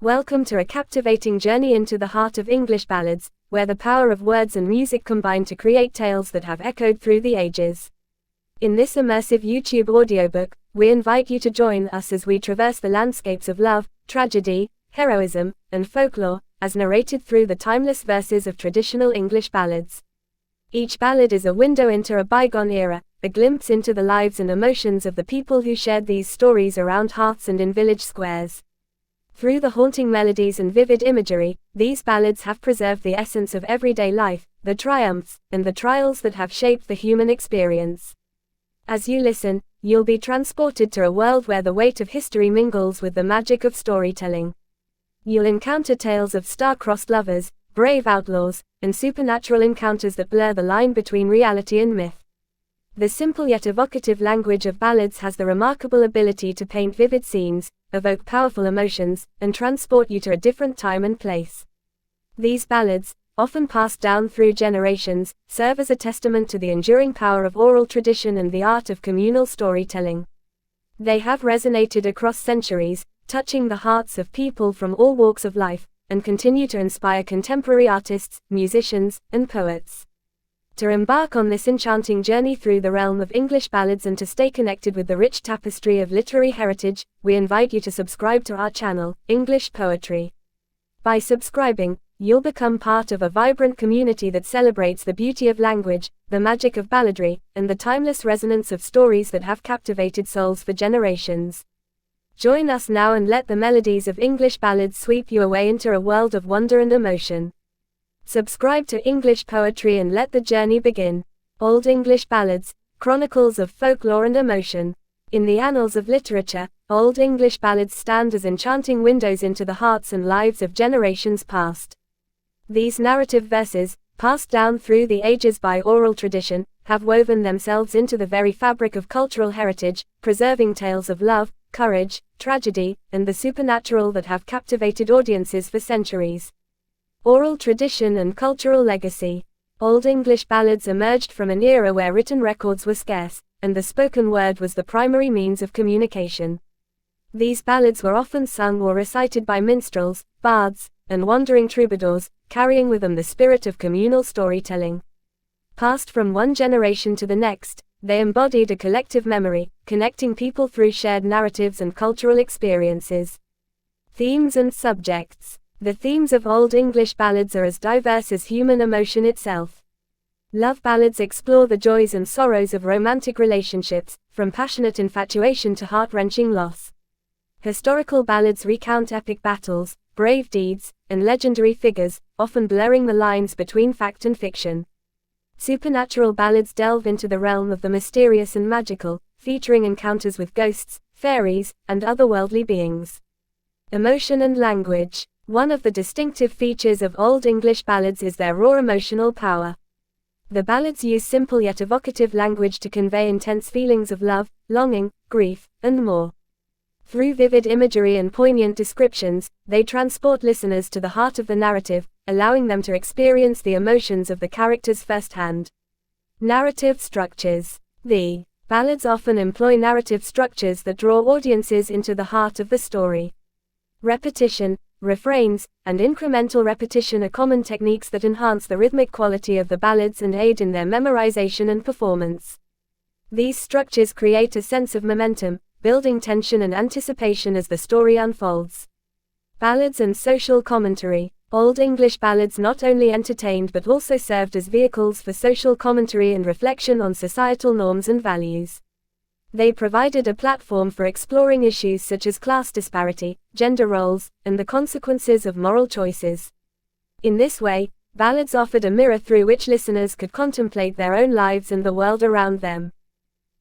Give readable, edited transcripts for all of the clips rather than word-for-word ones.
Welcome to a captivating journey into the heart of English ballads, where the power of words and music combine to create tales that have echoed through the ages. In this immersive YouTube audiobook, we invite you to join us as we traverse the landscapes of love, tragedy, heroism, and folklore, as narrated through the timeless verses of traditional English ballads. Each ballad is a window into a bygone era, a glimpse into the lives and emotions of the people who shared these stories around hearths and in village squares. Through the haunting melodies and vivid imagery, these ballads have preserved the essence of everyday life, the triumphs and the trials that have shaped the human experience. As you listen, you'll be transported to a world where the weight of history mingles with the magic of storytelling. You'll encounter tales of star-crossed lovers, brave outlaws, and supernatural encounters that blur the line between reality and myth. The simple yet evocative language of ballads has the remarkable ability to paint vivid scenes, evoke powerful emotions, and transport you to a different time and place. These ballads, often passed down through generations, serve as a testament to the enduring power of oral tradition and the art of communal storytelling. They have resonated across centuries, touching the hearts of people from all walks of life, and continue to inspire contemporary artists, musicians, and poets. To embark on this enchanting journey through the realm of English ballads and to stay connected with the rich tapestry of literary heritage, we invite you to subscribe to our channel, English Poetry. By subscribing, you'll become part of a vibrant community that celebrates the beauty of language, the magic of balladry, and the timeless resonance of stories that have captivated souls for generations. Join us now and let the melodies of English ballads sweep you away into a world of wonder and emotion. Subscribe to English Poetry and let the journey begin. Old English Ballads, chronicles of folklore and emotion. In the annals of literature, Old English ballads stand as enchanting windows into the hearts and lives of generations past. These narrative verses, passed down through the ages by oral tradition, have woven themselves into the very fabric of cultural heritage, preserving tales of love, courage, tragedy, and the supernatural that have captivated audiences for centuries. Oral tradition and cultural legacy. Old English ballads emerged from an era where written records were scarce, and the spoken word was the primary means of communication. These ballads were often sung or recited by minstrels, bards, and wandering troubadours, carrying with them the spirit of communal storytelling. Passed from one generation to the next, they embodied a collective memory, connecting people through shared narratives and cultural experiences. Themes and subjects. The themes of Old English ballads are as diverse as human emotion itself. Love ballads explore the joys and sorrows of romantic relationships, from passionate infatuation to heart-wrenching loss. Historical ballads recount epic battles, brave deeds, and legendary figures, often blurring the lines between fact and fiction. Supernatural ballads delve into the realm of the mysterious and magical, featuring encounters with ghosts, fairies, and otherworldly beings. Emotion and language. One of the distinctive features of Old English ballads is their raw emotional power. The ballads use simple yet evocative language to convey intense feelings of love, longing, grief, and more. Through vivid imagery and poignant descriptions, they transport listeners to the heart of the narrative, allowing them to experience the emotions of the characters firsthand. Narrative structures. The ballads often employ narrative structures that draw audiences into the heart of the story. Repetition, refrains, and incremental repetition are common techniques that enhance the rhythmic quality of the ballads and aid in their memorization and performance. These structures create a sense of momentum, building tension and anticipation as the story unfolds. Ballads and social commentary. Old English ballads not only entertained but also served as vehicles for social commentary and reflection on societal norms and values. They provided a platform for exploring issues such as class disparity, gender roles, and the consequences of moral choices. In this way, ballads offered a mirror through which listeners could contemplate their own lives and the world around them.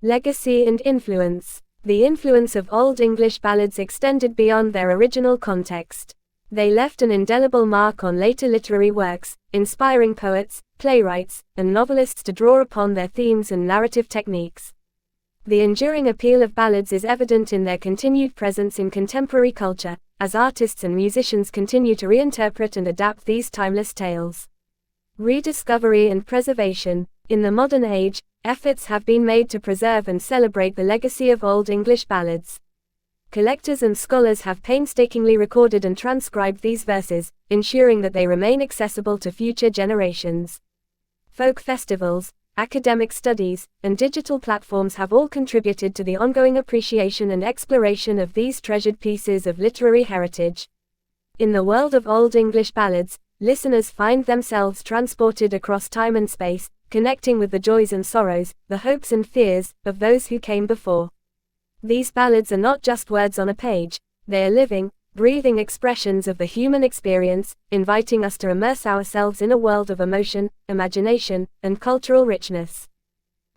Legacy and influence. The influence of Old English ballads extended beyond their original context. They left an indelible mark on later literary works, inspiring poets, playwrights, and novelists to draw upon their themes and narrative techniques. The enduring appeal of ballads is evident in their continued presence in contemporary culture, as artists and musicians continue to reinterpret and adapt these timeless tales. Rediscovery and preservation. In the modern age, efforts have been made to preserve and celebrate the legacy of Old English ballads. Collectors and scholars have painstakingly recorded and transcribed these verses, ensuring that they remain accessible to future generations. Folk festivals, academic studies, and digital platforms have all contributed to the ongoing appreciation and exploration of these treasured pieces of literary heritage. In the world of Old English ballads, listeners find themselves transported across time and space, connecting with the joys and sorrows, the hopes and fears, of those who came before. These ballads are not just words on a page, they are living, breathing expressions of the human experience, inviting us to immerse ourselves in a world of emotion, imagination, and cultural richness.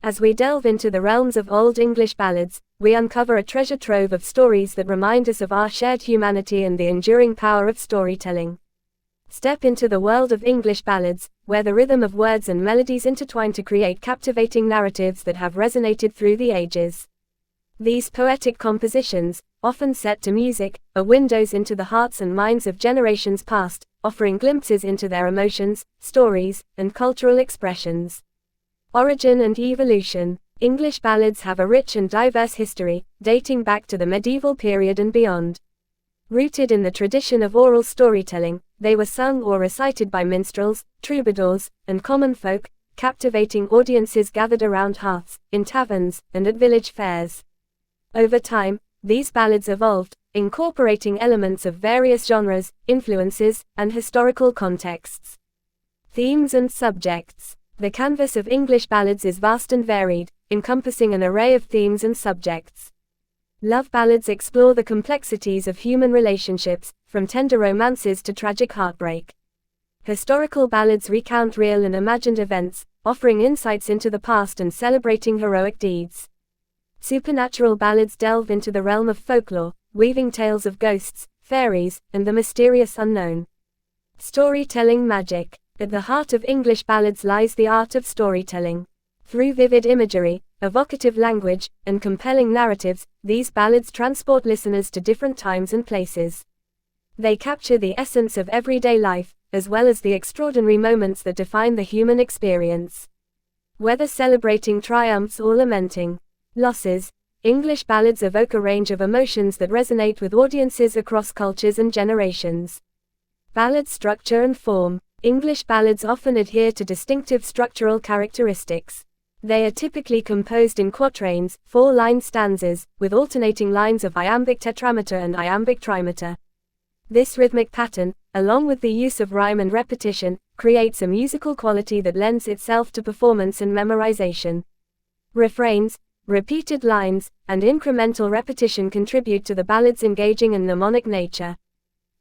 As we delve into the realms of Old English ballads, we uncover a treasure trove of stories that remind us of our shared humanity and the enduring power of storytelling. Step into the world of English ballads, where the rhythm of words and melodies intertwine to create captivating narratives that have resonated through the ages. These poetic compositions, often set to music, are windows into the hearts and minds of generations past, offering glimpses into their emotions, stories, and cultural expressions. Origin and evolution. English ballads have a rich and diverse history, dating back to the medieval period and beyond. Rooted in the tradition of oral storytelling, they were sung or recited by minstrels, troubadours, and common folk, captivating audiences gathered around hearths, in taverns, and at village fairs. Over time, these ballads evolved, incorporating elements of various genres, influences, and historical contexts. Themes and subjects. The canvas of English ballads is vast and varied, encompassing an array of themes and subjects. Love ballads explore the complexities of human relationships, from tender romances to tragic heartbreak. Historical ballads recount real and imagined events, offering insights into the past and celebrating heroic deeds. Supernatural ballads delve into the realm of folklore, weaving tales of ghosts, fairies, and the mysterious unknown. Storytelling magic. At the heart of English ballads lies the art of storytelling. Through vivid imagery, evocative language, and compelling narratives, these ballads transport listeners to different times and places. They capture the essence of everyday life, as well as the extraordinary moments that define the human experience. Whether celebrating triumphs or lamenting losses, English ballads evoke a range of emotions that resonate with audiences across cultures and generations. Ballad structure and form. English ballads often adhere to distinctive structural characteristics. They are typically composed in quatrains, 4-line stanzas, with alternating lines of iambic tetrameter and iambic trimeter. This rhythmic pattern, along with the use of rhyme and repetition, creates a musical quality that lends itself to performance and memorization. Refrains, repeated lines, and incremental repetition contribute to the ballad's engaging and mnemonic nature.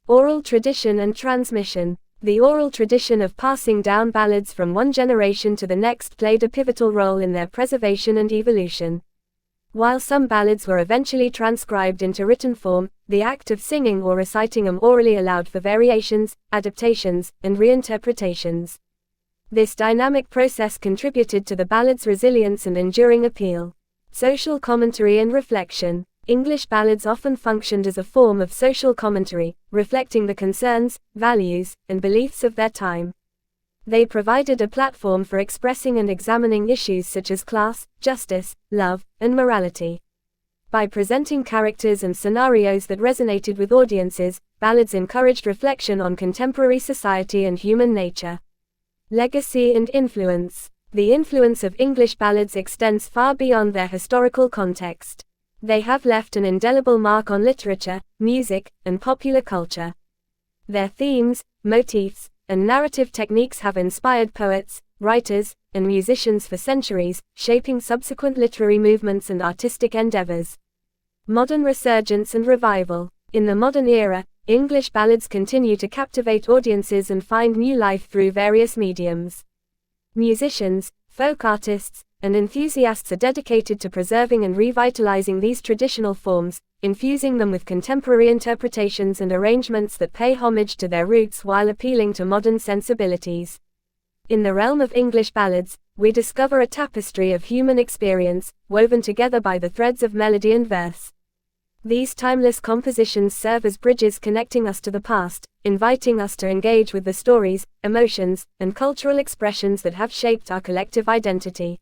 Oral tradition and transmission. The oral tradition of passing down ballads from one generation to the next played a pivotal role in their preservation and evolution. While some ballads were eventually transcribed into written form, the act of singing or reciting them orally allowed for variations, adaptations, and reinterpretations. This dynamic process contributed to the ballad's resilience and enduring appeal. Social commentary and reflection. English ballads often functioned as a form of social commentary, reflecting the concerns, values, and beliefs of their time. They provided a platform for expressing and examining issues such as class, justice, love, and morality. By presenting characters and scenarios that resonated with audiences, ballads encouraged reflection on contemporary society and human nature. Legacy and influence. The influence of English ballads extends far beyond their historical context. They have left an indelible mark on literature, music, and popular culture. Their themes, motifs, and narrative techniques have inspired poets, writers, and musicians for centuries, shaping subsequent literary movements and artistic endeavors. Modern resurgence and revival. In the modern era, English ballads continue to captivate audiences and find new life through various mediums. Musicians, folk artists, and enthusiasts are dedicated to preserving and revitalizing these traditional forms, infusing them with contemporary interpretations and arrangements that pay homage to their roots while appealing to modern sensibilities. In the realm of English ballads, we discover a tapestry of human experience, woven together by the threads of melody and verse. These timeless compositions serve as bridges connecting us to the past, inviting us to engage with the stories, emotions, and cultural expressions that have shaped our collective identity.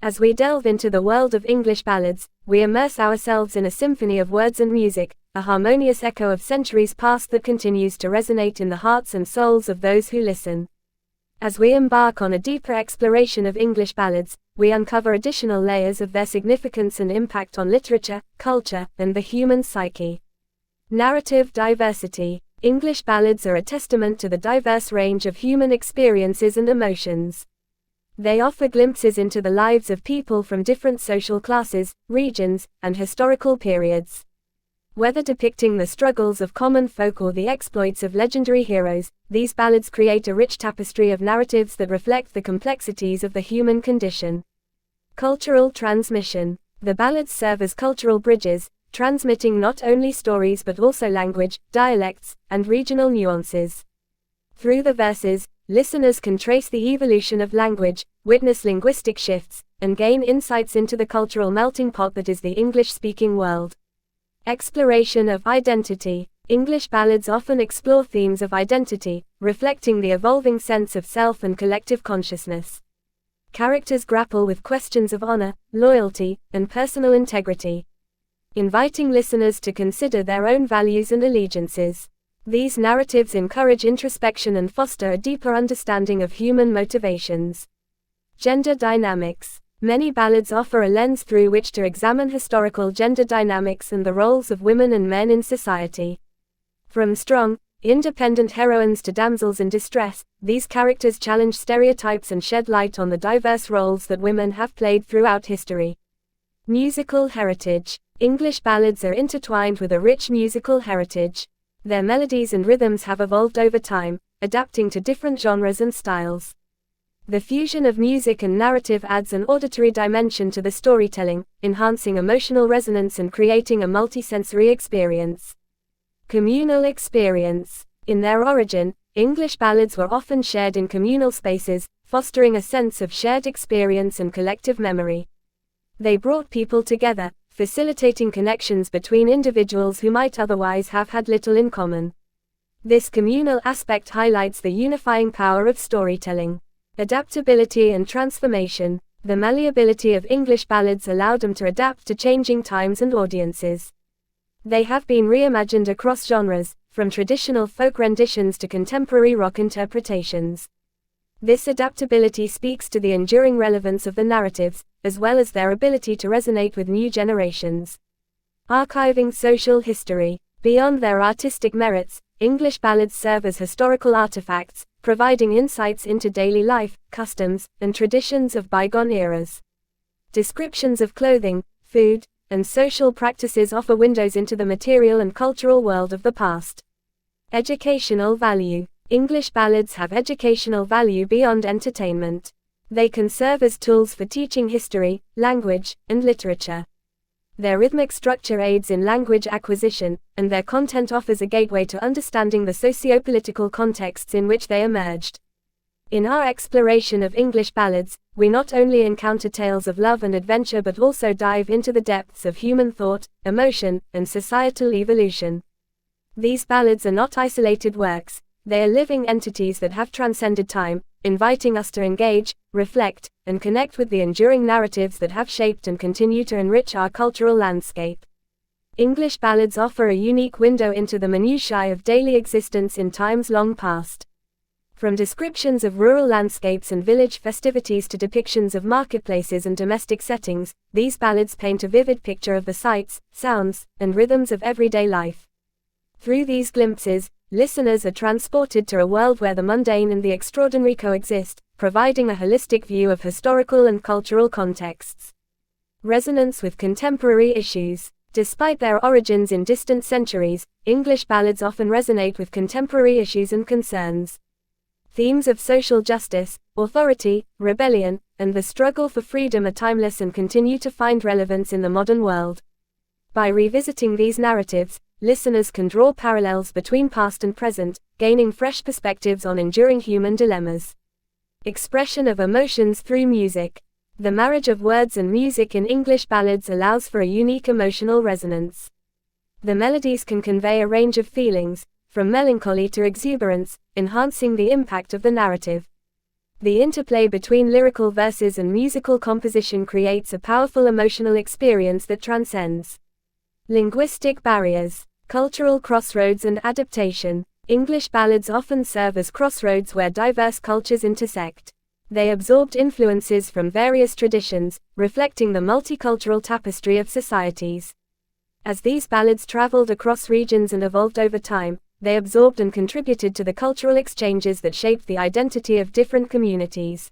As we delve into the world of English ballads, we immerse ourselves in a symphony of words and music, a harmonious echo of centuries past that continues to resonate in the hearts and souls of those who listen. As we embark on a deeper exploration of English ballads, we uncover additional layers of their significance and impact on literature, culture, and the human psyche. Narrative diversity. English ballads are a testament to the diverse range of human experiences and emotions. They offer glimpses into the lives of people from different social classes, regions, and historical periods. Whether depicting the struggles of common folk or the exploits of legendary heroes, these ballads create a rich tapestry of narratives that reflect the complexities of the human condition. Cultural transmission. The ballads serve as cultural bridges, transmitting not only stories but also language, dialects, and regional nuances. Through the verses, listeners can trace the evolution of language, witness linguistic shifts, and gain insights into the cultural melting pot that is the English-speaking world. Exploration of identity. English ballads often explore themes of identity, reflecting the evolving sense of self and collective consciousness. Characters grapple with questions of honor, loyalty, and personal integrity, inviting listeners to consider their own values and allegiances. These narratives encourage introspection and foster a deeper understanding of human motivations. Gender dynamics. Many ballads offer a lens through which to examine historical gender dynamics and the roles of women and men in society. From strong, independent heroines to damsels in distress, these characters challenge stereotypes and shed light on the diverse roles that women have played throughout history. Musical heritage. English ballads are intertwined with a rich musical heritage. Their melodies and rhythms have evolved over time, adapting to different genres and styles. The fusion of music and narrative adds an auditory dimension to the storytelling, enhancing emotional resonance and creating a multisensory experience. Communal experience. In their origin, English ballads were often shared in communal spaces, fostering a sense of shared experience and collective memory. They brought people together, facilitating connections between individuals who might otherwise have had little in common. This communal aspect highlights the unifying power of storytelling. Adaptability and transformation. The malleability of English ballads allowed them to adapt to changing times and audiences. They have been reimagined across genres, from traditional folk renditions to contemporary rock interpretations. This adaptability speaks to the enduring relevance of the narratives, as well as their ability to resonate with new generations. Archiving social history. Beyond their artistic merits, English ballads serve as historical artifacts, providing insights into daily life, customs, and traditions of bygone eras. Descriptions of clothing, food, and social practices offer windows into the material and cultural world of the past. Educational value. English ballads have educational value beyond entertainment. They can serve as tools for teaching history, language, and literature. Their rhythmic structure aids in language acquisition, and their content offers a gateway to understanding the socio-political contexts in which they emerged. In our exploration of English ballads, we not only encounter tales of love and adventure but also dive into the depths of human thought, emotion, and societal evolution. These ballads are not isolated works, they are living entities that have transcended time, inviting us to engage, reflect, and connect with the enduring narratives that have shaped and continue to enrich our cultural landscape. English ballads offer a unique window into the minutiae of daily existence in times long past. From descriptions of rural landscapes and village festivities to depictions of marketplaces and domestic settings, these ballads paint a vivid picture of the sights, sounds, and rhythms of everyday life. Through these glimpses, listeners are transported to a world where the mundane and the extraordinary coexist, providing a holistic view of historical and cultural contexts. Resonance with contemporary issues. Despite their origins in distant centuries, English ballads often resonate with contemporary issues and concerns. Themes of social justice, authority, rebellion, and the struggle for freedom are timeless and continue to find relevance in the modern world. By revisiting these narratives, listeners can draw parallels between past and present, gaining fresh perspectives on enduring human dilemmas. Expression of emotions through music. The marriage of words and music in English ballads allows for a unique emotional resonance. The melodies can convey a range of feelings, from melancholy to exuberance, enhancing the impact of the narrative. The interplay between lyrical verses and musical composition creates a powerful emotional experience that transcends linguistic barriers, cultural crossroads and adaptation. English ballads often serve as crossroads where diverse cultures intersect. They absorbed influences from various traditions, reflecting the multicultural tapestry of societies. As these ballads traveled across regions and evolved over time, they absorbed and contributed to the cultural exchanges that shaped the identity of different communities.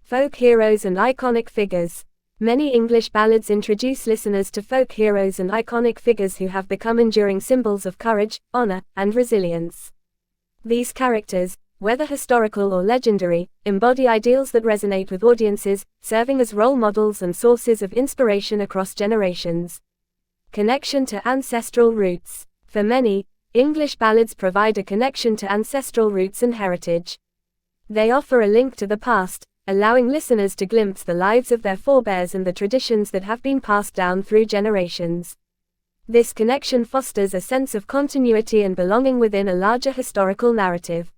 Folk heroes and iconic figures. Many English ballads introduce listeners to folk heroes and iconic figures who have become enduring symbols of courage, honor, and resilience. These characters, whether historical or legendary, embody ideals that resonate with audiences, serving as role models and sources of inspiration across generations. Connection to ancestral roots. For many, English ballads provide a connection to ancestral roots and heritage. They offer a link to the past, allowing listeners to glimpse the lives of their forebears and the traditions that have been passed down through generations. This connection fosters a sense of continuity and belonging within a larger historical narrative.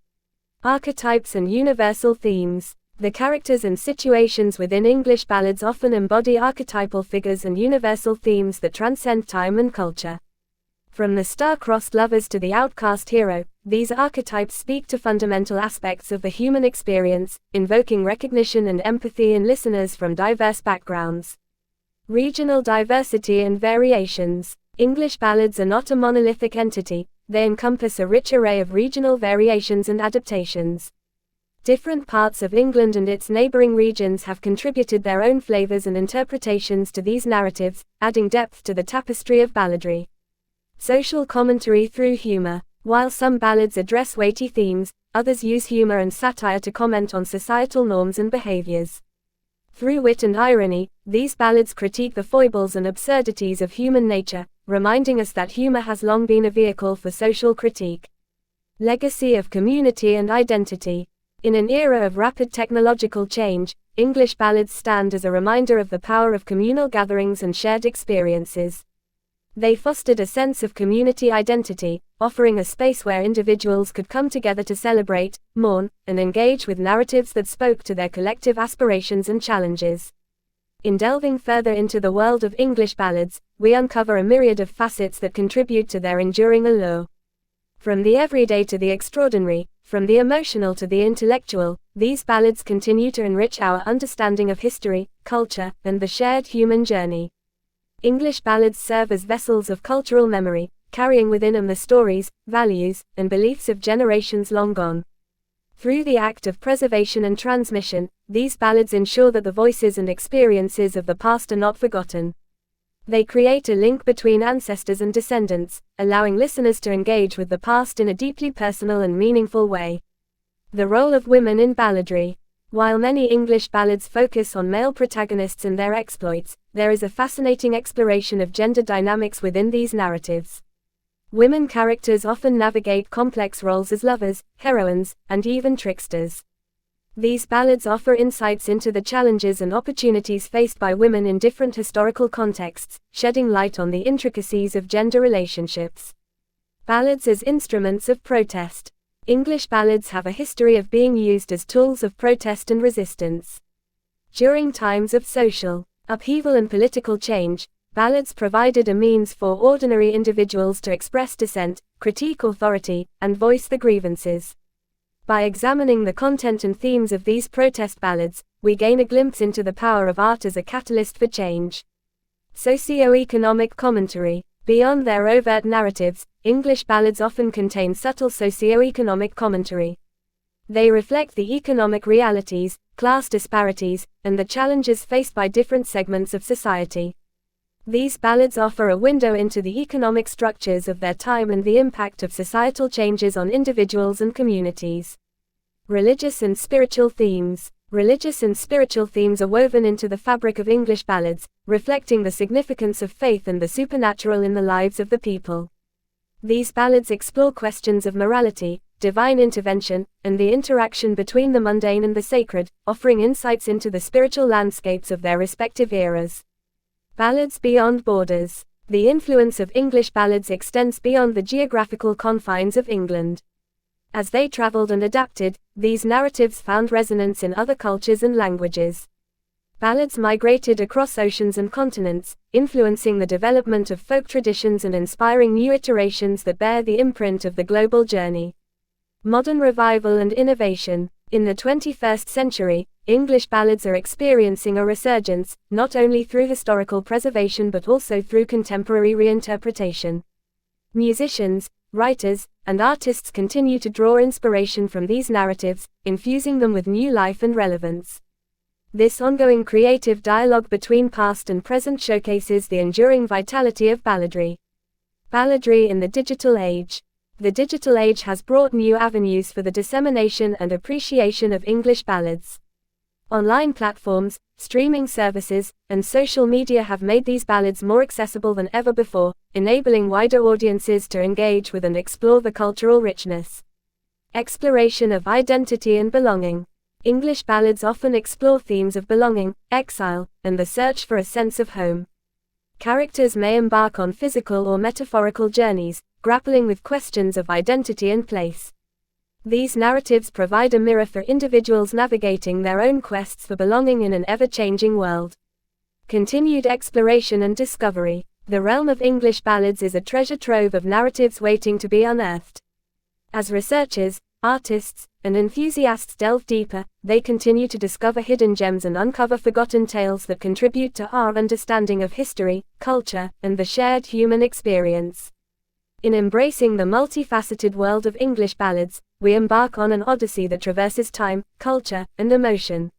Archetypes and universal themes. The characters and situations within English ballads often embody archetypal figures and universal themes that transcend time and culture. From the star-crossed lovers to the outcast hero, these archetypes speak to fundamental aspects of the human experience, invoking recognition and empathy in listeners from diverse backgrounds. Regional diversity and variations. English ballads are not a monolithic entity, they encompass a rich array of regional variations and adaptations. Different parts of England and its neighboring regions have contributed their own flavors and interpretations to these narratives, adding depth to the tapestry of balladry. Social commentary through humor. While some ballads address weighty themes, others use humor and satire to comment on societal norms and behaviors. Through wit and irony, these ballads critique the foibles and absurdities of human nature, reminding us that humor has long been a vehicle for social critique. Legacy of community and identity. In an era of rapid technological change, English ballads stand as a reminder of the power of communal gatherings and shared experiences. They fostered a sense of community identity, offering a space where individuals could come together to celebrate, mourn, and engage with narratives that spoke to their collective aspirations and challenges. In delving further into the world of English ballads, we uncover a myriad of facets that contribute to their enduring allure. From the everyday to the extraordinary, from the emotional to the intellectual, these ballads continue to enrich our understanding of history, culture, and the shared human journey. English ballads serve as vessels of cultural memory, carrying within them the stories, values, and beliefs of generations long gone. Through the act of preservation and transmission, these ballads ensure that the voices and experiences of the past are not forgotten. They create a link between ancestors and descendants, allowing listeners to engage with the past in a deeply personal and meaningful way. The role of women in balladry. While many English ballads focus on male protagonists and their exploits, there is a fascinating exploration of gender dynamics within these narratives. Women characters often navigate complex roles as lovers, heroines, and even tricksters. These ballads offer insights into the challenges and opportunities faced by women in different historical contexts, shedding light on the intricacies of gender relationships. Ballads as instruments of protest. English ballads have a history of being used as tools of protest and resistance. During times of social upheaval and political change, ballads provided a means for ordinary individuals to express dissent, critique authority, and voice their grievances. By examining the content and themes of these protest ballads, we gain a glimpse into the power of art as a catalyst for change. Socio-economic commentary. Beyond their overt narratives, English ballads often contain subtle socio-economic commentary. They reflect the economic realities, class disparities, and the challenges faced by different segments of society. These ballads offer a window into the economic structures of their time and the impact of societal changes on individuals and communities. Religious and spiritual themes. Religious and spiritual themes are woven into the fabric of English ballads, reflecting the significance of faith and the supernatural in the lives of the people. These ballads explore questions of morality, divine intervention, and the interaction between the mundane and the sacred, offering insights into the spiritual landscapes of their respective eras. Ballads beyond borders. The influence of English ballads extends beyond the geographical confines of England. As they traveled and adapted, these narratives found resonance in other cultures and languages. Ballads migrated across oceans and continents, influencing the development of folk traditions and inspiring new iterations that bear the imprint of the global journey. Modern revival and innovation. In the 21st century, English ballads are experiencing a resurgence, not only through historical preservation but also through contemporary reinterpretation. Musicians, writers, and artists continue to draw inspiration from these narratives, infusing them with new life and relevance. This ongoing creative dialogue between past and present showcases the enduring vitality of balladry. Balladry in the digital age. The digital age has brought new avenues for the dissemination and appreciation of English ballads. Online platforms, streaming services, and social media have made these ballads more accessible than ever before, enabling wider audiences to engage with and explore the cultural richness. Exploration of identity and belonging. English ballads often explore themes of belonging, exile, and the search for a sense of home. Characters may embark on physical or metaphorical journeys, grappling with questions of identity and place. These narratives provide a mirror for individuals navigating their own quests for belonging in an ever-changing world. Continued exploration and discovery. The realm of English ballads is a treasure trove of narratives waiting to be unearthed. As researchers, artists, and enthusiasts delve deeper, they continue to discover hidden gems and uncover forgotten tales that contribute to our understanding of history, culture, and the shared human experience. In embracing the multifaceted world of English ballads, we embark on an odyssey that traverses time, culture, and emotion.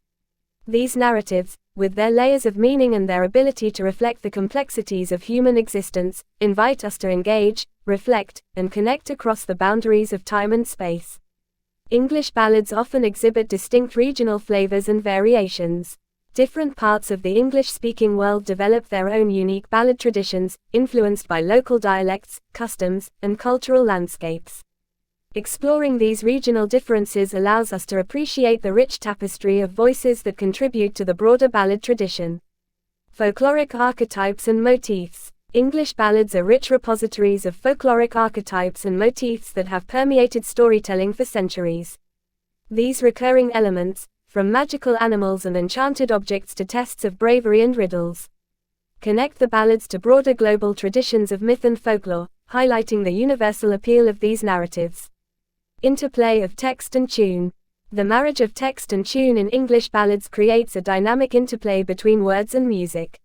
These narratives, with their layers of meaning and their ability to reflect the complexities of human existence, invite us to engage, reflect, and connect across the boundaries of time and space. English ballads often exhibit distinct regional flavors and variations. Different parts of the English-speaking world develop their own unique ballad traditions, influenced by local dialects, customs, and cultural landscapes. Exploring these regional differences allows us to appreciate the rich tapestry of voices that contribute to the broader ballad tradition. Folkloric archetypes and motifs. English ballads are rich repositories of folkloric archetypes and motifs that have permeated storytelling for centuries. These recurring elements, from magical animals and enchanted objects to tests of bravery and riddles, connect the ballads to broader global traditions of myth and folklore, highlighting the universal appeal of these narratives. Interplay of text and tune. The marriage of text and tune in English ballads creates a dynamic interplay between words and music.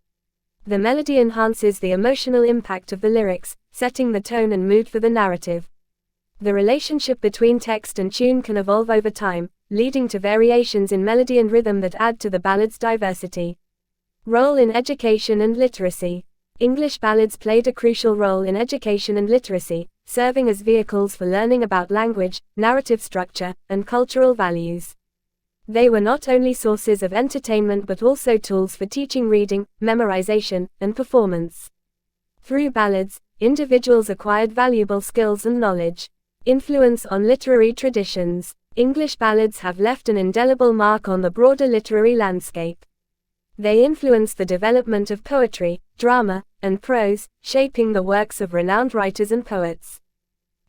The melody enhances the emotional impact of the lyrics, setting the tone and mood for the narrative. The relationship between text and tune can evolve over time, leading to variations in melody and rhythm that add to the ballad's diversity. Role in education and literacy. English ballads played a crucial role in education and literacy, serving as vehicles for learning about language, narrative structure, and cultural values. They were not only sources of entertainment but also tools for teaching reading, memorization, and performance. Through ballads, individuals acquired valuable skills and knowledge. Influence on literary traditions. English ballads have left an indelible mark on the broader literary landscape. They influenced the development of poetry, drama, and prose, shaping the works of renowned writers and poets.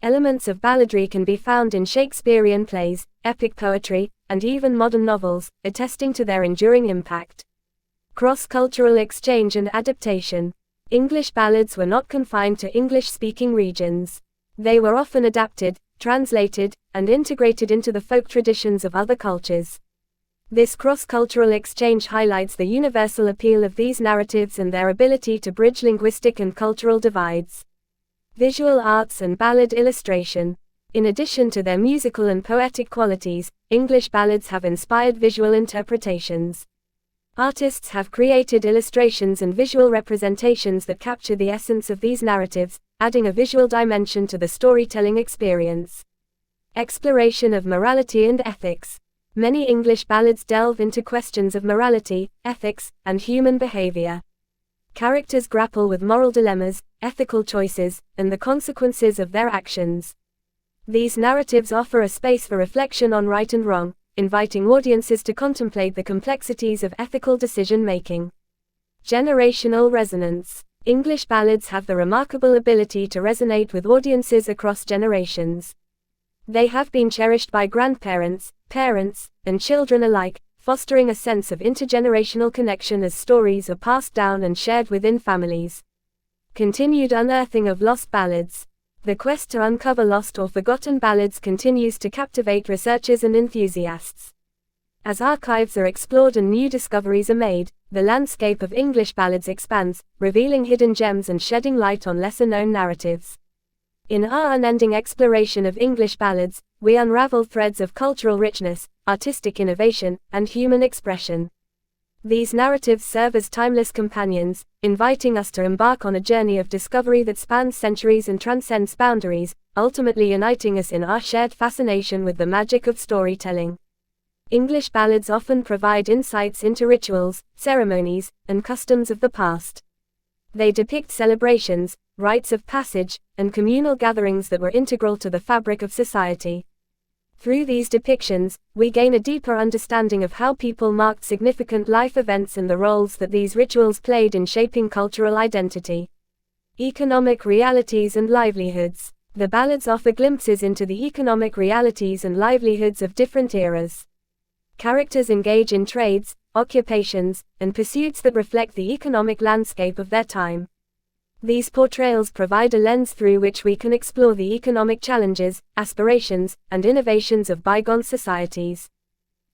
Elements of balladry can be found in Shakespearean plays, epic poetry, and even modern novels, attesting to their enduring impact. Cross-cultural exchange and adaptation. English ballads were not confined to English-speaking regions. They were often adapted, translated, and integrated into the folk traditions of other cultures. This cross-cultural exchange highlights the universal appeal of these narratives and their ability to bridge linguistic and cultural divides. Visual arts and ballad illustration. In addition to their musical and poetic qualities, English ballads have inspired visual interpretations. Artists have created illustrations and visual representations that capture the essence of these narratives, adding a visual dimension to the storytelling experience. Exploration of morality and ethics. Many English ballads delve into questions of morality, ethics, and human behavior. Characters grapple with moral dilemmas, ethical choices, and the consequences of their actions. These narratives offer a space for reflection on right and wrong, inviting audiences to contemplate the complexities of ethical decision-making. Generational resonance. English ballads have the remarkable ability to resonate with audiences across generations. They have been cherished by grandparents, parents, and children alike, fostering a sense of intergenerational connection as stories are passed down and shared within families. Continued unearthing of lost ballads. The quest to uncover lost or forgotten ballads continues to captivate researchers and enthusiasts. As archives are explored and new discoveries are made, the landscape of English ballads expands, revealing hidden gems and shedding light on lesser-known narratives. In our unending exploration of English ballads, we unravel threads of cultural richness, artistic innovation, and human expression. These narratives serve as timeless companions, inviting us to embark on a journey of discovery that spans centuries and transcends boundaries, ultimately uniting us in our shared fascination with the magic of storytelling. English ballads often provide insights into rituals, ceremonies, and customs of the past. They depict celebrations, rites of passage, and communal gatherings that were integral to the fabric of society. Through these depictions, we gain a deeper understanding of how people marked significant life events and the roles that these rituals played in shaping cultural identity. Economic realities and livelihoods. The ballads offer glimpses into the economic realities and livelihoods of different eras. Characters engage in trades, occupations, and pursuits that reflect the economic landscape of their time. These portrayals provide a lens through which we can explore the economic challenges, aspirations, and innovations of bygone societies.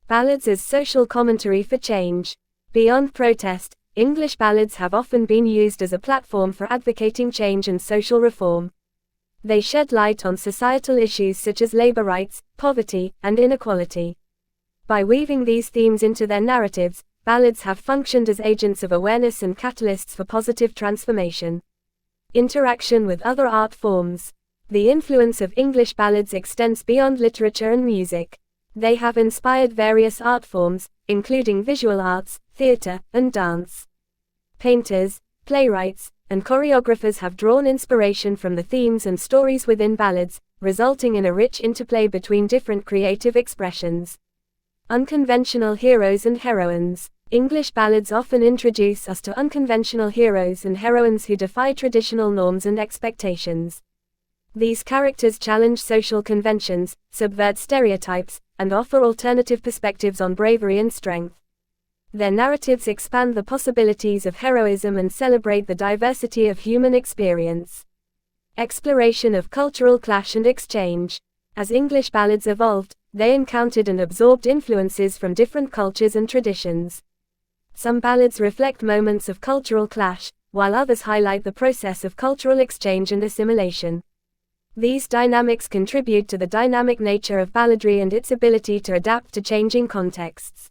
Ballads as social commentary for change. Beyond protest, English ballads have often been used as a platform for advocating change and social reform. They shed light on societal issues such as labor rights, poverty, and inequality. By weaving these themes into their narratives, ballads have functioned as agents of awareness and catalysts for positive transformation. Interaction with other art forms. The influence of English ballads extends beyond literature and music. They have inspired various art forms, including visual arts, theater, and dance. Painters, playwrights, and choreographers have drawn inspiration from the themes and stories within ballads, resulting in a rich interplay between different creative expressions. Unconventional heroes and heroines. English ballads often introduce us to unconventional heroes and heroines who defy traditional norms and expectations. These characters challenge social conventions, subvert stereotypes, and offer alternative perspectives on bravery and strength. Their narratives expand the possibilities of heroism and celebrate the diversity of human experience. Exploration of cultural clash and exchange. As English ballads evolved, they encountered and absorbed influences from different cultures and traditions. Some ballads reflect moments of cultural clash, while others highlight the process of cultural exchange and assimilation. These dynamics contribute to the dynamic nature of balladry and its ability to adapt to changing contexts.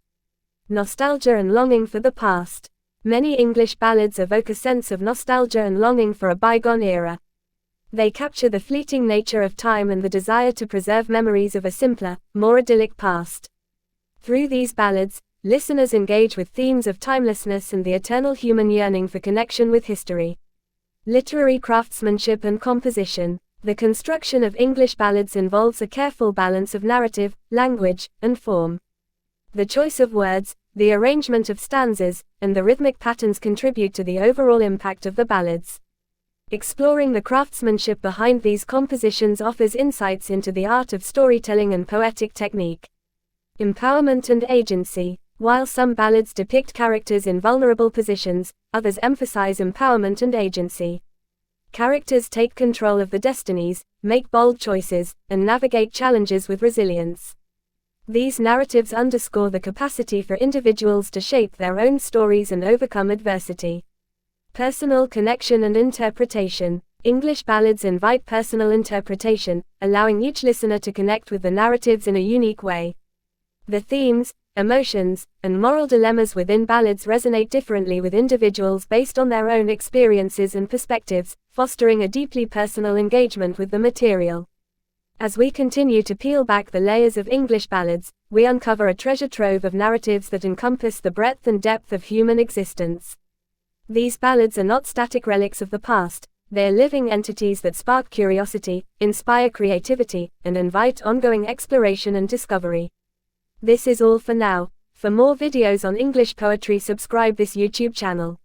Nostalgia and longing for the past. Many English ballads evoke a sense of nostalgia and longing for a bygone era. They capture the fleeting nature of time and the desire to preserve memories of a simpler, more idyllic past. Through these ballads, listeners engage with themes of timelessness and the eternal human yearning for connection with history. Literary craftsmanship and composition. The construction of English ballads involves a careful balance of narrative, language, and form. The choice of words, the arrangement of stanzas, and the rhythmic patterns contribute to the overall impact of the ballads. Exploring the craftsmanship behind these compositions offers insights into the art of storytelling and poetic technique. Empowerment and agency. While some ballads depict characters in vulnerable positions, others emphasize empowerment and agency. Characters take control of their destinies, make bold choices, and navigate challenges with resilience. These narratives underscore the capacity for individuals to shape their own stories and overcome adversity. Personal connection and interpretation. English ballads invite personal interpretation, allowing each listener to connect with the narratives in a unique way. The themes, emotions, and moral dilemmas within ballads resonate differently with individuals based on their own experiences and perspectives, fostering a deeply personal engagement with the material. As we continue to peel back the layers of English ballads, we uncover a treasure trove of narratives that encompass the breadth and depth of human existence. These ballads are not static relics of the past, they are living entities that spark curiosity, inspire creativity, and invite ongoing exploration and discovery. This is all for now. For more videos on English poetry, subscribe this YouTube channel.